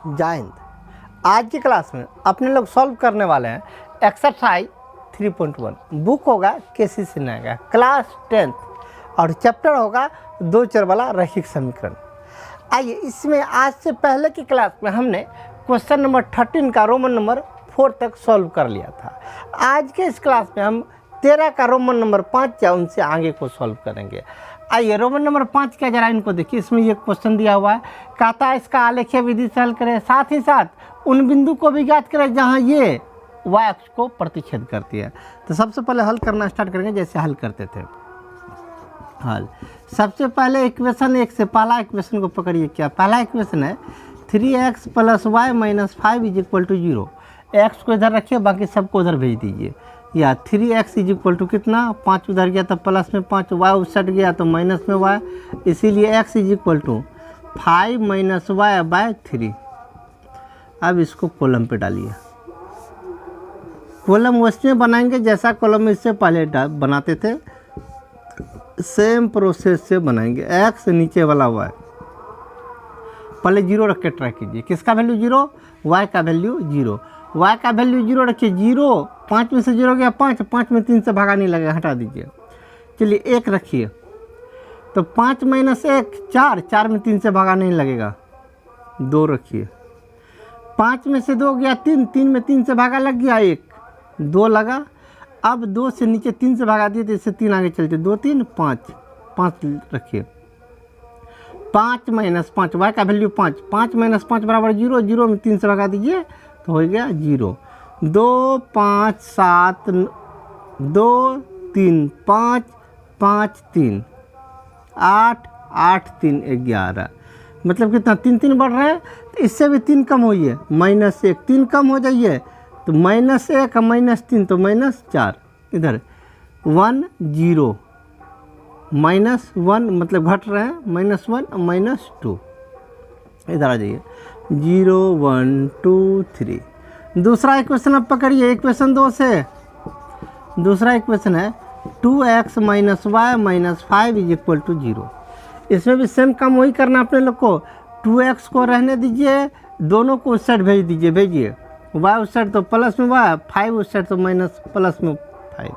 जय हिंद। आज की क्लास में अपने लोग सॉल्व करने वाले हैं एक्सरसाइज 3.1। बुक होगा केसी सिन्हा का, क्लास 10th, और चैप्टर होगा दो चर वाला रैखिक समीकरण। आइए, इसमें आज से पहले की क्लास में हमने क्वेश्चन नंबर 13 का रोमन नंबर 4 तक सॉल्व कर लिया था। आज के इस क्लास में हम 13 का रोमन नंबर 5 या उनसे आगे को सॉल्व करेंगे। आइए, रोमन नंबर 5 का जरा इनको देखिए। इसमें ये क्वेश्चन दिया हुआ है, कहता है इसका आलेखीय विधि से हल करें, साथ ही साथ उन बिंदु को भी ज्ञात करें जहाँ ये y अक्ष को प्रतिच्छेद करती है। तो सबसे पहले हल करना स्टार्ट करेंगे जैसे हल करते थे। हल सबसे पहले इक्वेशन 1 से पहला इक्वेशन को पकड़िए। क्या पहला इक्वेशन है 3x + y - 5 = 0। x को इधर रखिए, बाकी सबको उधर भेज दीजिए। या 3x = कितना, 5 उधर गया तो प्लस में 5, y उस साइड गया तो माइनस में y, इसीलिए x = 5 - y/3। अब इसको कॉलम पे डालिए। कॉलम उसमें बनाएंगे जैसा कॉलम इससे पहले बनाते थे, सेम प्रोसेस से बनाएंगे। x नीचे वाला y, पहले 0 रख के ट्राई कीजिए। किसका वैल्यू 0, y का वैल्यू 0। y का वैल्यू 0 रखिए। 0 5 में से 0 गया 5, 5 में 3 से भागा नहीं लगेगा, हटा दीजिए। चलिए 1 रखिए, तो 5 - 1 4, 4 में 3 से भागा नहीं लगेगा। 2 रखिए, 5 में से 2 गया 3, 3 में 3 से भागा लग गया 1, 2 लगा। अब 2 से नीचे 3 से भागा दिए तो इससे 3 आगे चलते, 2 3 5, 5 रखिए। 5 - 5, y का वैल्यू 5, 5 - 5 बराबर 0, 0 में 3 से भगा दीजिए तो हो गया 0। 2 5 7 2 3 5 5 3 8 8 3 11, मतलब कितना 3 3 बढ़ रहा है। तो इससे भी 3 कम होइए, -1, 3 कम हो जाइए तो -1 -3 तो -4, इधर 1 0 -1 मतलब घट रहे हैं, -1 -2, इधर आ जाइए 0 1 2 3। दूसरा इक्वेशन अब पकड़िए इक्वेशन 2 से। दूसरा इक्वेशन है 2x - y - 5 = 0। इसमें भी सेम काम वही करना अपने लोग को। 2x को रहने दीजिए, दोनों को उस साइड भेज दीजिए, भेजिए। y उस साइड तो प्लस में y, 5 उस साइड तो माइनस प्लस में 5,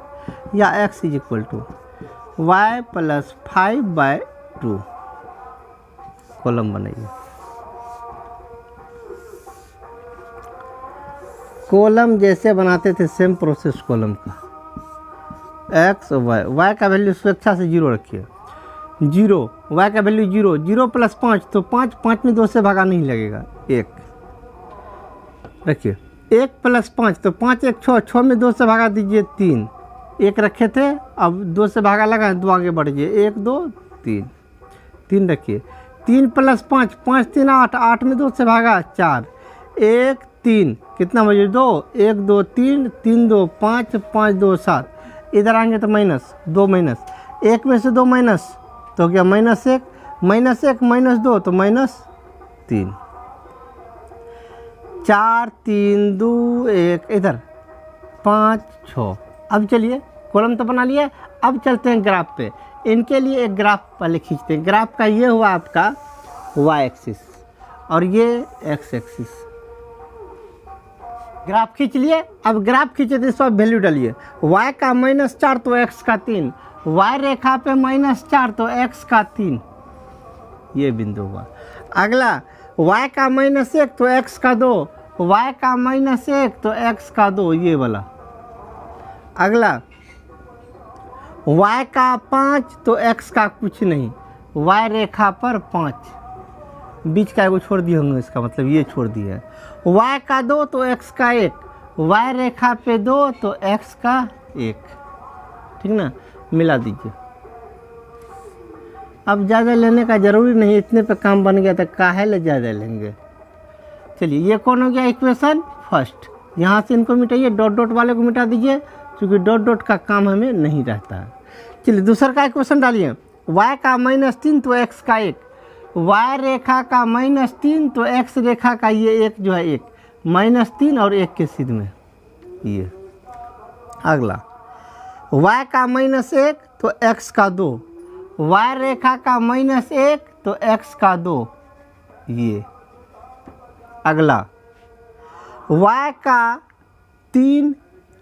या x = y + 5/2। कॉलम बनाइए। कॉलम जैसे बनाते थे सेम प्रोसेस कॉलम का। x y का वैल्यू स्वेच्छा से 0 रखिए। 0 y का वैल्यू 0, 0 + 5 तो 5, 5 में 2 से भागा नहीं लगेगा, 1 रखिए। 1 + 5 तो 5 1 6, 6 में 2 से भागा दीजिए 3, 1 रखे थे, अब 2 से भागा लगा 2 आगे बढ़ जाइए, 1 2 3, 3 रखिए। 3 + 5, 5 3 8, 8 में 2 से भागा 4, 1 3, कितना बजे 2, 1 2 3, 3 2 5, 5 2 7, इधर आएंगे तो -2 1 में से 2 माइनस तो हो गया -1, -1 -2 तो -3, 4 3 2 1, इधर 5 6। अब चलिए कॉलम तो बना लिया, अब चलते हैं ग्राफ पे। इनके लिए एक ग्राफ पहले खींचते हैं। ग्राफ का ये हुआ आपका y एक्सिस और ये x एक्सिस। ग्राफ खींच लिए। अब ग्राफ खींचे तो सब वैल्यू डालिए। y का -4 तो x का 3, y रेखा पे -4 तो x का 3, ये बिंदु हुआ। अगला y का -1 तो x का 2, y का -1 तो x का 2, ये वाला। अगला y का 5 तो x का कुछ नहीं, y रेखा पर 5, बीच का एगो छोड़ दिए होंगे, इसका मतलब ये छोड़ दिया है। y का 2 तो x का 1, y रेखा पे 2 तो x का 1, ठीक ना, मिला दीजिए। अब ज़्यादा लेने का ज़रूरी नहीं, इतने पे काम बन गया तो काहे ले ज़्यादा लेंगे। चलिए ये कौन हो गया इक्वेशन फर्स्ट। यहाँ से इनको मिटाइए, डॉट डॉट वाले को मिटा दीजिए, क्योंकि डॉट डॉट का काम हमें नहीं रहता है। चलिए दूसरा का इक्वेशन डालिए। y का -3 तो x का 1, y रेखा का -3 तो x रेखा का ये 1 जो है 1, -3 और 1 के सीध में ये। अगला y का -1 तो x का 2, y रेखा का -1 तो x का 2, ये अगला y का 3,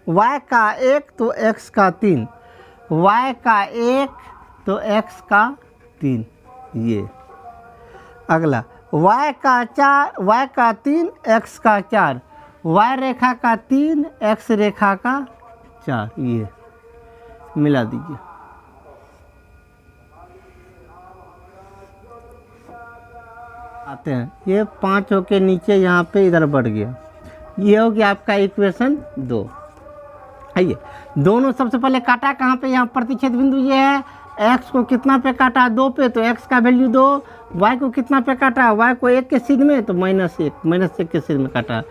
y का 1 तो x का 3, y का 1 तो x का 3, ये। अगला y का 4, y का 3, x का 4, y रेखा का 3, x रेखा का 4, ये मिला दीजिए। आते हैं, ये 5 होके नीचे यहाँ पे इधर बढ़ गया, ये हो गया आपका इक्वेशन 2। आइए, दोनों सबसे पहले काटा कहाँ पे, यहाँ प्रतिच्छेद बिंदु ये है, x को कितना पे काटा, 2 पे, तो x का वैल्यू 2, y को कितना पे काटा, y को 1 के सीध में, तो -1 के सीध में काटा,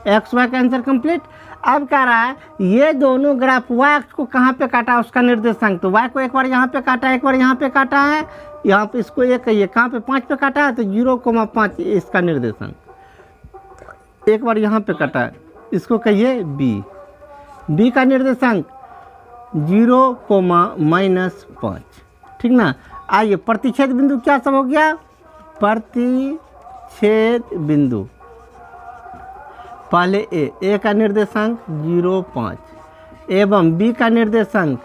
x y का आंसर कंप्लीट। अब कह रहा है ये दोनों ग्राफ y अक्ष को कहाँ पे काटा, उसका निर्देशांक, तो y को एक बार यहाँ पे काटा, एक बार यहाँ पे काटा है, यहाँ पे इसको 1 कहिए, कहाँ पे 5 पे काटा है, तो 0,5 इसका निर्देशांक, एक बार यहाँ पे काटा है, इसको कहिए b का निर्देशांक 0,-5, ठीक ना। आइए, प्रतिच्छेद बिंदु क्या सब हो गया, प्रतिच्छेद बिंदु पहले a का निर्देशांक 0,5 एवं b का निर्देशांक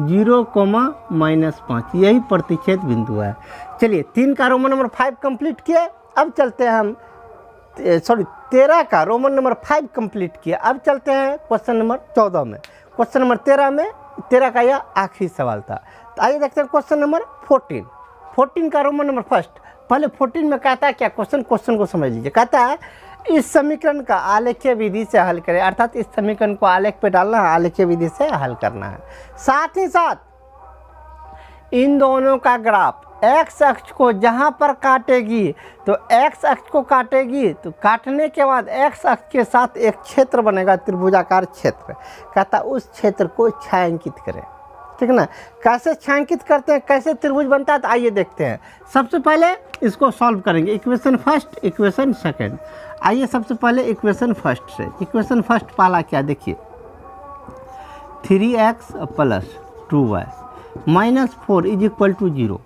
0,-5, यही प्रतिच्छेद बिंदु है। चलिए, 3 का रोमन नंबर 5 कंप्लीट किए, अब चलते हैं हम 13 का रोमन नंबर 5 कंप्लीट किया, अब चलते हैं क्वेश्चन नंबर 14 में। क्वेश्चन नंबर 13 का यह आखिरी सवाल था। तो आइए देखते हैं क्वेश्चन नंबर 14 का रोमन नंबर फर्स्ट। पहले 14 में कहता है क्या, क्वेश्चन को समझ लीजिए। कहता है इस समीकरण का आलेखीय विधि से हल करें, अर्थात इस समीकरण को आलेख पे डालना है, आलेखीय विधि से हल करना है। साथ ही साथ इन दोनों का ग्राफ x अक्ष को जहाँ पर काटेगी, तो x अक्ष को काटेगी, तो काटने के बाद x अक्ष के साथ एक क्षेत्र बनेगा, त्रिभुजाकार क्षेत्र। कहता उस क्षेत्र को छायांकित करें, ठीक ना। कैसे छायांकित करते हैं, कैसे त्रिभुज बनता है, तो आइए देखते हैं। सबसे पहले इसको सॉल्व करेंगे, इक्वेशन फर्स्ट, इक्वेशन सेकंड। आइए सबसे पहले इक्वेशन फर्स्ट से। इक्वेशन फर्स्ट पहला क्या, देखिए 3x + 2y - 4 = 0।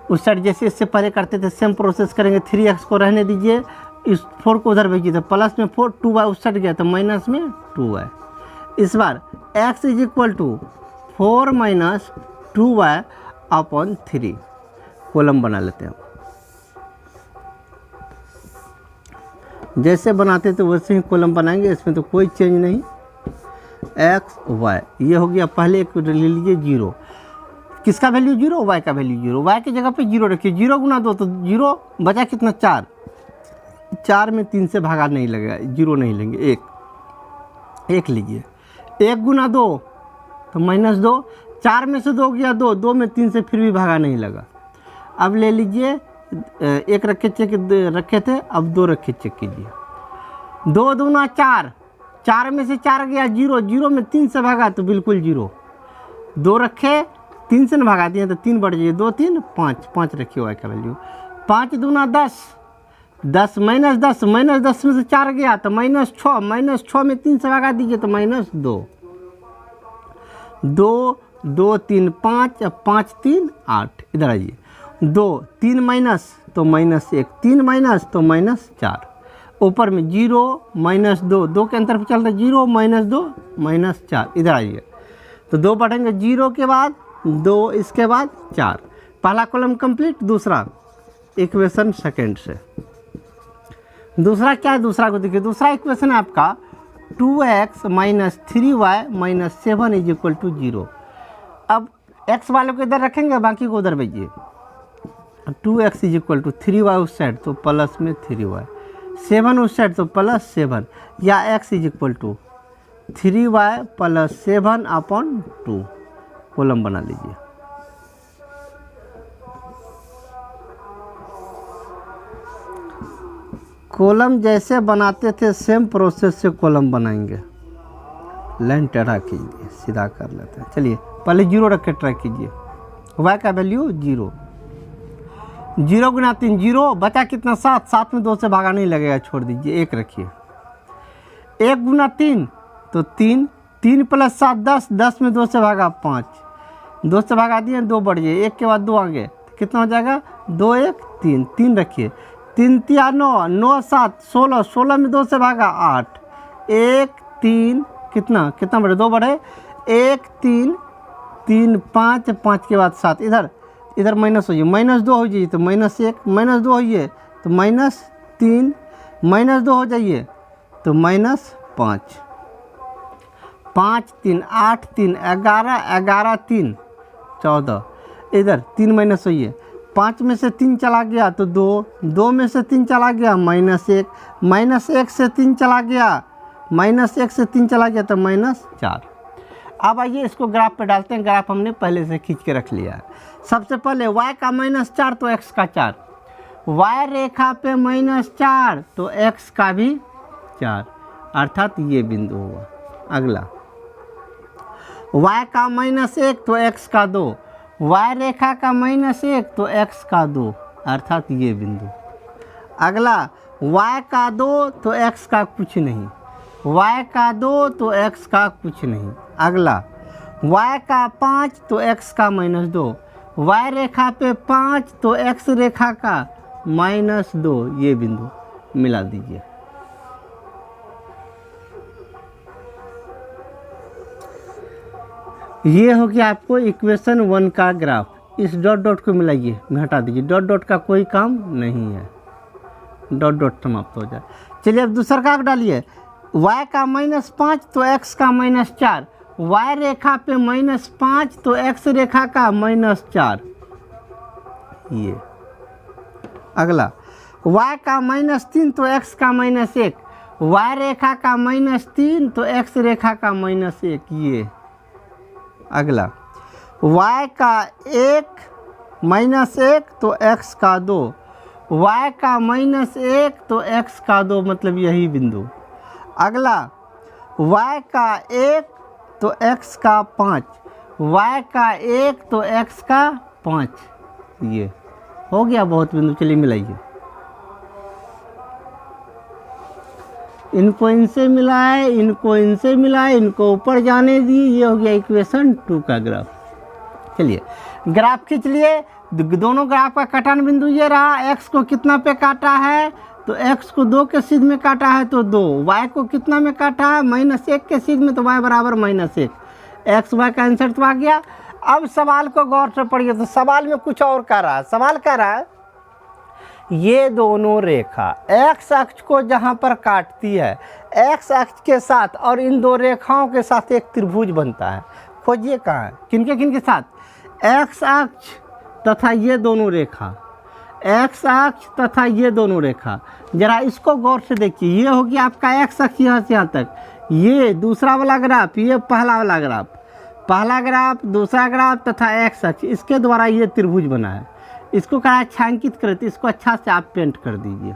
उस साइड जैसे इससे पहले करते थे सेम प्रोसेस करेंगे। 3x को रहने दीजिए, इस 4 को उधर भेजिए, तो प्लस में 4, 2y उस साइड गया तो माइनस में 2y। इस बार x = 4 - 2y/3 कॉलम बना लेते हैं। जैसे बनाते थे वैसे ही कॉलम बनाएंगे, इसमें तो कोई चेंज नहीं। x y ये हो गया, पहले एक ले लीजिए 0, किसका वैल्यू 0, y का वैल्यू 0, y की जगह पे 0 रखिए। 0 × 2 तो 0 बचा कितना, 4, 4 में 3 से भागा नहीं लगेगा, 0 नहीं लेंगे, 1 लीजिए। 1 × 2 तो -2, 4 में से 2 गया 2, 2 में 3 से फिर भी भागा नहीं लगा। अब ले लीजिए, 1 रखे थे, अब 2 रखे चेक कीजिए। 2 दूना 4, 4 में से 4 गया 0, 0 में 3 से भागा तो बिल्कुल 0। 2 रखे, 3 से न भगा दिए तो 3 बढ़ जाइए, 2 3 5, 5 रखिए y का वैल्यू। 5 दूना 10, 10 -10 में से 4 गया तो -6, -6 में 3 से भगा दीजिए तो -2। 2 2 3 5, 5 3 8, इधर आइए। 2 3 माइनस तो -1, 3 माइनस तो -4, ऊपर में 0 -2, 2 के अंतर पर चल रहा है 0 -2 -4, इधर आइए। तो 2 बढ़ेंगे, 0 के बाद 2, इसके बाद 4। पहला कॉलम कंप्लीट। दूसरा इक्वेशन सेकंड से, दूसरा क्या है, दूसरा को देखिए। दूसरा इक्वेशन है आपका 2x - 3y - 7 = 0। अब x वालों को इधर रखेंगे, बाकी को उधर भेजिए। 2x = 3y उस साइड तो प्लस में 3y, 7 उस साइड तो +7, या x = 3y + 7/2 कॉलम बना लीजिए। कॉलम जैसे बनाते थे सेम प्रोसेस से कॉलम बनाएंगे। लाइन टेढ़ा कीजिए, सीधा कर लेते हैं। चलिए पहले 0 रख के ट्राई कीजिए। y का वैल्यू 0, 0 × 3 0, बचा कितना 7, 7 में 2 से भागा नहीं लगेगा, छोड़ दीजिए। 1 रखिए। 1 × 3 तो 3, 3 + 7 10, 10 में 2 से भागा 5, 2 से भागा दिए 2 बढ़ जाए, 1 के बाद 2 आ गए, कितना हो जाएगा 2 1 3, 3 रखिए। 3 तिया 9, 9 7 16, 16 में 2 से भागा 8, 1 3 कितना कितना बढ़े 2 बढ़े 1 3 3 5 5 के बाद 7, इधर माइनस होइए, -2 हो जाइए तो -1, -2 होइए तो -3, -2 हो जाइए तो -5, 5 3 8 3 11, 11 3 14, इधर 3 माइनस होइए, 5 में से 3 चला गया तो 2, 2 में से 3 चला गया -1, -1 से 3 चला गया, -1 से 3 चला गया तो -4। अब आइए इसको ग्राफ पे डालते हैं। ग्राफ हमने पहले से खींच के रख लिया है। सबसे पहले y का -4 तो x का 4, y रेखा पे -4 तो x का भी 4, अर्थात ये बिंदु हुआ। अगला y का -1 तो x का 2, y रेखा का -1 तो x का 2, अर्थात ये बिंदु। अगला y का 2 तो x का कुछ नहीं, y का 2 तो x का कुछ नहीं। अगला y का 5 तो x का -2, y रेखा पे 5 तो x रेखा का -2, ये बिंदु मिला दीजिए। ये हो गया आपको इक्वेशन 1 का ग्राफ। इस डॉट डॉट को मिलाइए, में हटा दीजिए, डॉट डॉट का कोई काम नहीं है, डॉट डॉट समाप्त हो जाए। चलिए अब दूसरा ग्राफ डालिए। y का -5 तो x का -4, y रेखा पे -5 तो x रेखा का -4, ये। अगला y का -3 तो x का -1, y रेखा का -3 तो x रेखा का -1, ये। अगला y का 1 -1 तो x का 2, y का -1 तो x का 2, मतलब यही बिंदु। अगला y का 1 तो x का 5, y का 1 तो x का 5, ये हो गया बहुत बिंदु। चलिए मिलाइए, इनको इनसे मिलाए, इनको इनसे मिलाए, इनको ऊपर जाने दिए, ये हो गया इक्वेशन 2 का ग्राफ। चलिए ग्राफ खींच लिए। दोनों ग्राफ का कटान बिंदु ये रहा। x को कितना पे काटा है तो x को 2 के सीध में काटा है तो 2, y को कितना में काटा है -1 के सीध में तो y बराबर -1, x y का आंसर तो आ गया। अब सवाल को गौर से पढ़िए, तो सवाल में कुछ और कह रहा है। सवाल कह रहा है ये दोनों रेखा x अक्ष को जहाँ पर काटती है, x अक्ष के साथ और इन दो रेखाओं के साथ एक त्रिभुज बनता है। खोजिए कहाँ है, किनके साथ, x अक्ष तथा ये दोनों रेखा, x अक्ष तथा ये दोनों रेखा। जरा इसको गौर से देखिए, ये हो गया आपका x अक्ष यहाँ से यहाँ तक, ये दूसरा वाला ग्राफ, ये पहला वाला ग्राफ, पहला ग्राफ दूसरा ग्राफ तथा x अक्ष, इसके द्वारा ये त्रिभुज बना है। इसको कहा छायांकित करे, तो इसको अच्छा से आप पेंट कर दीजिए।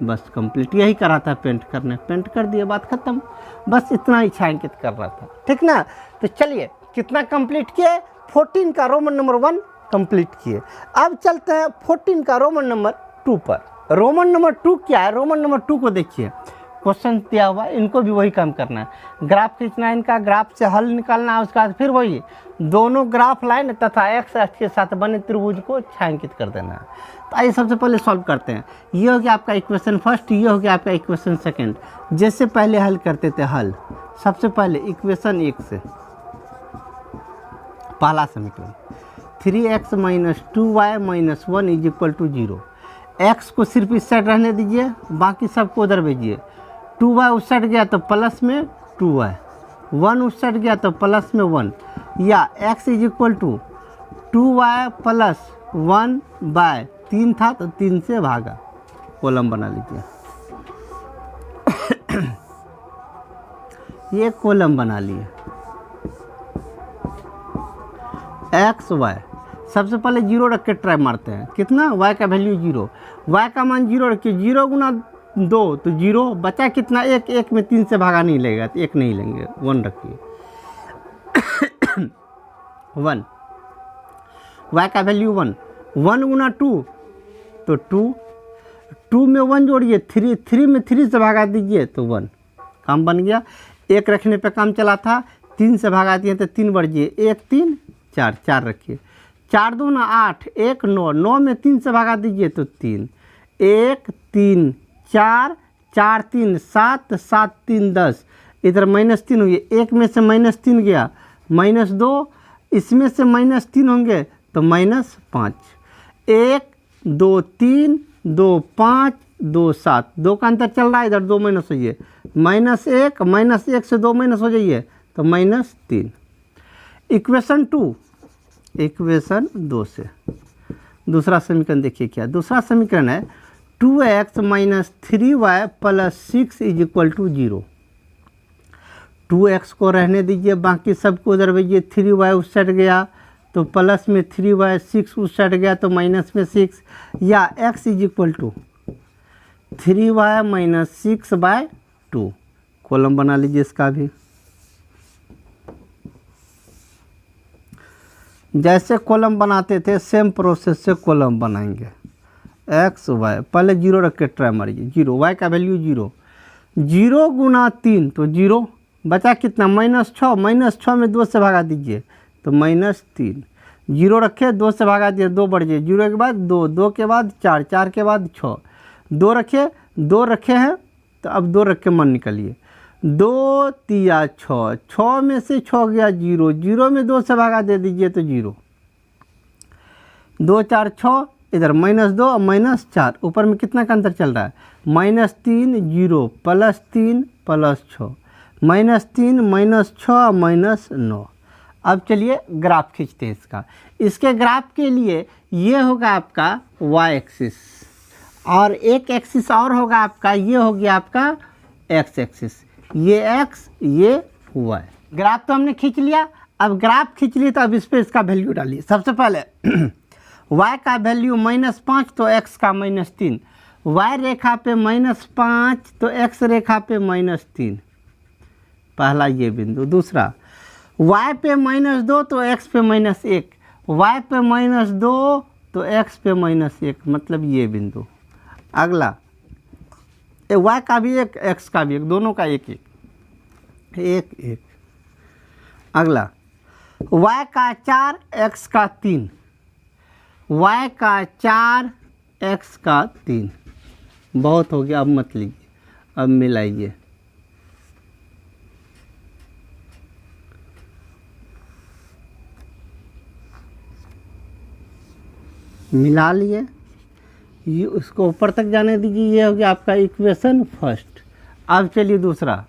बस कंप्लीट यही करा था, पेंट करने, पेंट कर दिए, बात खत्म। बस इतना ही छायांकित कर रहा था, ठीक ना। तो चलिए कितना कंप्लीट किए, 14 का रोमन नंबर 1 कंप्लीट किए। अब चलते हैं 14 का रोमन नंबर 2 पर। रोमन नंबर 2 क्या है, रोमन नंबर 2 को देखिए, क्वेश्चन दिया हुआ, इनको भी वही काम करना है। ग्राफ खींचना है, इनका ग्राफ से हल निकालना है, उसके बाद फिर वही दोनों ग्राफ लाइन तथा x अक्ष के साथ बने त्रिभुज को छायांकित कर देना है। तो आइए सबसे पहले सॉल्व करते हैं। ये हो गया आपका इक्वेशन फर्स्ट, ये हो गया आपका इक्वेशन सेकंड। जैसे पहले हल करते थे, हल सबसे पहले इक्वेशन 1 से पहला समीकरण 3x - 2y - 1 = 0। x को सिर्फ इस साइड रहने दीजिए, बाकी सबको उधर भेजिए। 2y उस साइड गया तो प्लस में 2y, 1 उस साइड गया तो प्लस में 1, या x = 2y + 1/3 था तो 3 से भागा, कॉलम बना लीजिए। ये कॉलम बना लिए। x y सबसे पहले 0 रख के ट्राई मारते हैं, कितना, y का वैल्यू 0, y का मान 0 रखिए, 0 × 2 तो 0, बचा कितना 1, 1 में 3 से भागा नहीं लेगा तो 1 नहीं लेंगे, 1 रखिए। 1, y का वैल्यू 1, 1 × 2 तो 2, 2 में 1 जोड़िए, 3 में 3 से भागा दीजिए तो 1, काम बन गया। 1 रखने पे काम चला था, 3 से भागा दिए तो 3 बढ़ जाइए, 1 3 4 रखिए, 4 2 8, 1 9, 9 में 3 से भागा दीजिए तो 3, 1 3 4 4 3 7 7 3 10, इधर -3 हुई, 1 में से -3 गया -2, इसमें से -3 होंगे तो -5, 1 2 3 2 5 2 7, 2 का अंतर चल रहा है, इधर 2 माइनस होइए, -1 से 2 माइनस हो जाइए तो -3। इक्वेशन 2 से दूसरा समीकरण देखिए क्या, दूसरा समीकरण है 2x - 3y + 6 = 0। 2x को रहने दीजिए, बाकी सबको उधर भेजिए, 3y उस साइड गया तो प्लस में 3y, 6 उस साइड गया तो माइनस में 6, या x = 3y - 6/2। कॉलम बना लीजिए इसका भी, जैसे कॉलम बनाते थे सेम प्रोसेस से कॉलम बनाएंगे। x y पहले 0 रख के ट्राई मारिए, 0, y का वैल्यू 0, 0 × 3 तो 0, बचा कितना -6, -6 में 2 से भगा दीजिए तो -3, 0 रखे 2 से भगा दिए 2 बढ़ जाए, 0 के बाद 2, 2 के बाद 4, 4 के बाद 6, 2 रखे हैं तो अब 2 रख के मन निकलिए, 2 3 6, 6 में से 6 गया 0, 0 में 2 से भगा दे दीजिए तो 0, 2 4 6, इधर -2 और -4, ऊपर में कितना का अंतर चल रहा है, -3 0 +3 +6, -3 -6 -9। अब चलिए ग्राफ खींचते हैं इसका। इसके ग्राफ के लिए ये होगा आपका y एक्सिस, और एक एक्सिस और होगा आपका, ये हो गया आपका x एक्सिस, ये x ये y। ग्राफ तो हमने खींच लिया, अब ग्राफ खींच लिया तो अब इस पर इसका वैल्यू डालिए। सबसे पहले y का वैल्यू -5 तो x का -3, y रेखा पे -5 तो x रेखा पे -3, पहला ये बिंदु। दूसरा y पे -2 तो x पे -1, y पे -2 तो x पे -1, मतलब ये बिंदु। अगला y का भी 1 x का भी 1, दोनों का 1 1 1। अगला y का 4 x का 3, y का 4 x का 3, बहुत हो गया, अब मत लीजिए, अब मिलाइए, मिला लिए, ये उसको ऊपर तक जाने दीजिए, ये हो गया आपका इक्वेशन फर्स्ट। अब चलिए दूसरा,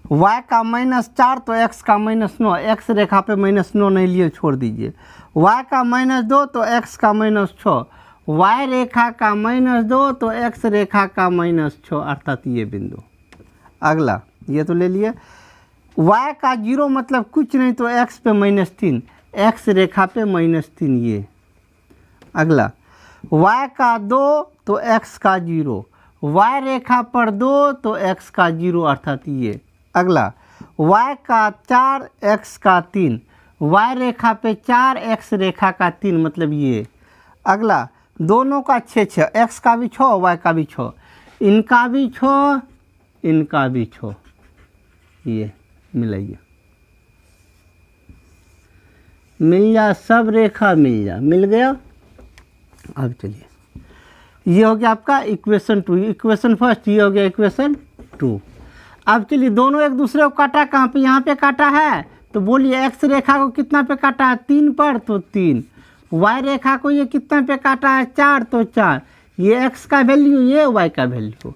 y का -4 तो x का -9, x रेखा पे -9 नहीं लिए, छोड़ दीजिए, y का -2 तो x का -6, y रेखा का -2 तो x रेखा का -6, अर्थात ये बिंदु। अगला ये तो ले लिए, y का 0 मतलब कुछ नहीं तो x पे -3, x रेखा पे -3 ये। अगला y का 2 तो x का 0, y रेखा पर 2 तो x का 0, अर्थात ये। अगला y का 4 x का 3, y रेखा पे 4 x रेखा का 3, मतलब ये। अगला दोनों का 6 x का भी 6 y का भी 6, इनका भी 6 इनका भी 6, ये मिलाइए, मिल जा, सब रेखा मिल जा, मिल गया। अब चलिए, ये हो गया आपका इक्वेशन 2, इक्वेशन फर्स्ट, ये हो गया इक्वेशन 2। अब चलिए दोनों एक दूसरे को काटा, कहाँ पे, यहाँ पे काटा है, तो बोलिए x रेखा को कितना पे काटा है, 3 पर, तो 3, y रेखा को ये कितना पे काटा है, 4, तो 4, ये x का वैल्यू, ये y का वैल्यू,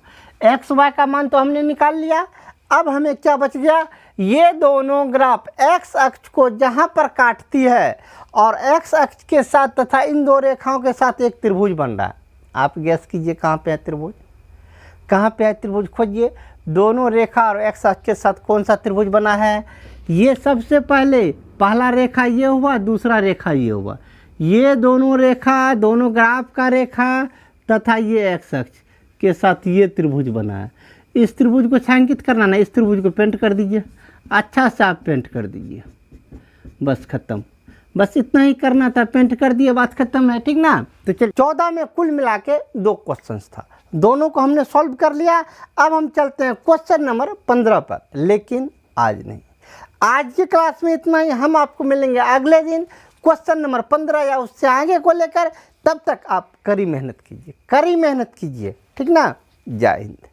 x y का मान तो हमने निकाल लिया। अब हमें क्या बच गया, ये दोनों ग्राफ x अक्ष को जहाँ पर काटती है और x अक्ष के साथ तथा इन दो रेखाओं के साथ एक त्रिभुज बन रहा है। आप गैस कीजिए कहाँ पे है त्रिभुज, कहाँ पे है त्रिभुज, खोजिए। दोनों रेखा और x अक्ष के साथ कौन सा त्रिभुज बना है, ये सबसे पहले पहला रेखा ये हुआ, दूसरा रेखा ये हुआ, ये दोनों रेखा, दोनों ग्राफ का रेखा तथा ये x अक्ष के साथ ये त्रिभुज बना है। इस त्रिभुज को छायांकित करना ना, इस त्रिभुज को पेंट कर दीजिए, अच्छा से आप पेंट कर दीजिए, बस खत्म, बस इतना ही करना था, पेंट कर दिए, बात खत्म है, ठीक ना। तो चल 14 में कुल मिला के 2 क्वेश्चंस था, दोनों को हमने सॉल्व कर लिया। अब हम चलते हैं क्वेश्चन नंबर 15 पर, लेकिन आज नहीं, आज की क्लास में इतना ही। हम आपको मिलेंगे अगले दिन क्वेश्चन नंबर 15 या उससे आगे को लेकर, तब तक आप कड़ी मेहनत कीजिए, कड़ी मेहनत कीजिए, ठीक ना। जय हिंद।